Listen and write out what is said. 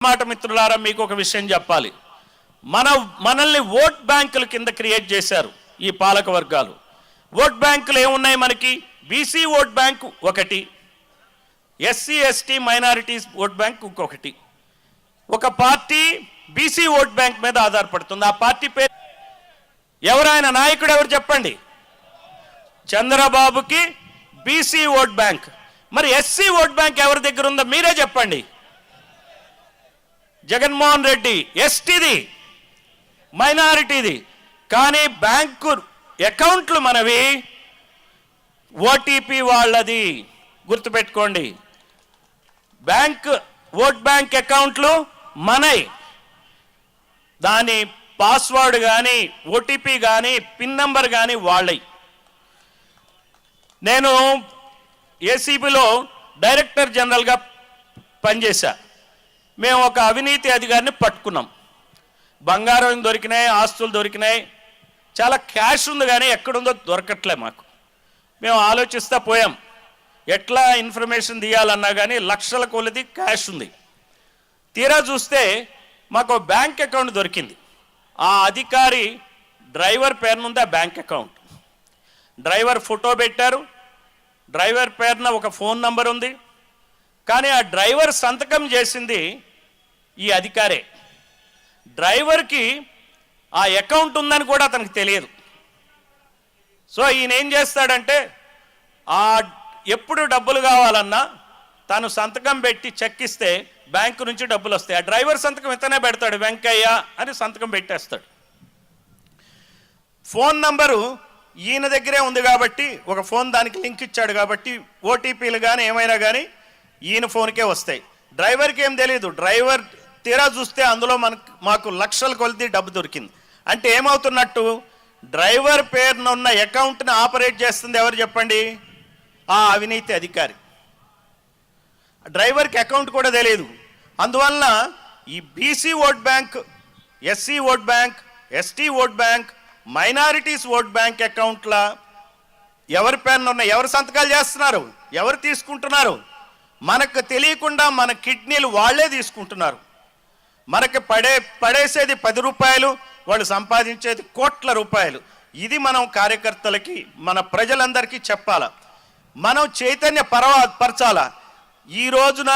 మాట మిత్రులారా, మీకు ఒక విషయం చెప్పాలి. మనల్ని ఓట్ బ్యాంకుల కింద క్రియేట్ చేశారు ఈ పాలక వర్గాలు. ఓట్ బ్యాంకులు ఏమున్నాయి మనకి? బీసీ ఓట్ బ్యాంక్ ఒకటి, SC ST minorities vote bank ఇంకొకటి. ఒక పార్టీ బీసీ ఓట్ బ్యాంక్ మీద ఆధారపడుతుంది. ఆ పార్టీ పేరు ఎవరైన నాయకుడు ఎవరు చెప్పండి? చంద్రబాబుకి బీసీ ఓట్ బ్యాంక్. మరి ఎస్సీ ఓట్ బ్యాంక్ ఎవరి దగ్గర ఉందో మీరే చెప్పండి. జగన్మోహన్ రెడ్డి ఎస్టీది, మైనారిటీది. కానీ బ్యాంకు అకౌంట్లు మనవి, ఓటీపీ వాళ్ళది. గుర్తుపెట్టుకోండి, బ్యాంక్ ఓట్ బ్యాంక్ అకౌంట్లు మనై, దాని పాస్వర్డ్ కానీ ఓటీపీ కానీ పిన్ నంబర్ కానీ వాళ్ళై. నేను ఏసీబీలో డైరెక్టర్ జనరల్గా పనిచేశా. మేము ఒక అవినీతి అధికారిని పట్టుకున్నాం. బంగారం దొరికినాయి, ఆస్తులు దొరికినాయి, చాలా క్యాష్ ఉంది, కానీ ఎక్కడుందో దొరకట్లే మాకు. మేము ఆలోచిస్తూ పోయాం, ఎట్లా ఇన్ఫర్మేషన్ తీయాలన్నా కానీ లక్షల కొలది క్యాష్ ఉంది. తీరా చూస్తే మాకు బ్యాంక్ అకౌంట్ దొరికింది. ఆ అధికారి డ్రైవర్ పేరునుంది ఆ బ్యాంక్ అకౌంట్. డ్రైవర్ ఫోటో పెట్టారు, డ్రైవర్ పేరున ఒక ఫోన్ నంబర్ ఉంది. కానీ ఆ డ్రైవర్ సంతకం చేసింది ఈ అధికారే. డ్రైవర్కి ఆ అకౌంట్ ఉందని కూడా అతనికి తెలియదు. సో ఈయన ఏం చేస్తాడంటే, ఎప్పుడు డబ్బులు కావాలన్నా తను సంతకం పెట్టి చెక్ ఇస్తే బ్యాంకు నుంచి డబ్బులు వస్తాయి. ఆ డ్రైవర్ సంతకం ఇతనే పెడతాడు, వెంకయ్య అని సంతకం పెట్టేస్తాడు. ఫోన్ నంబరు ఈయన దగ్గరే ఉంది కాబట్టి, ఒక ఫోన్ దానికి లింక్ ఇచ్చాడు కాబట్టి ఓటీపీలు కానీ ఏమైనా కానీ ఈయన ఫోన్కే వస్తాయి. డ్రైవర్కి ఏం తెలియదు. డ్రైవర్ తీరా చూస్తే అందులో మాకు లక్షల కొలది డబ్బు దొరికింది. అంటే ఏమవుతున్నట్టు, డ్రైవర్ పేరునున్న అకౌంట్ని ఆపరేట్ చేస్తుంది ఎవరు చెప్పండి? ఆ అవినీతి అధికారి. డ్రైవర్కి అకౌంట్ కూడా తెలియదు. అందువలన ఈ BC vote bank, SC vote bank, ST vote bank, minorities vote bank అకౌంట్ల ఎవరి పేరునున్న ఎవరు సంతకాలు చేస్తున్నారు, ఎవరు తీసుకుంటున్నారు? మనకు తెలియకుండా మన కిడ్నీలు వాళ్ళే తీసుకుంటున్నారు. మనకి పడేసేది 10 రూపాయలు, వాళ్ళు సంపాదించేది కోట్ల రూపాయలు. ఇది మనం కార్యకర్తలకి, మన ప్రజలందరికీ చెప్పాలా, మనం చైతన్య పరచాలా. ఈ రోజున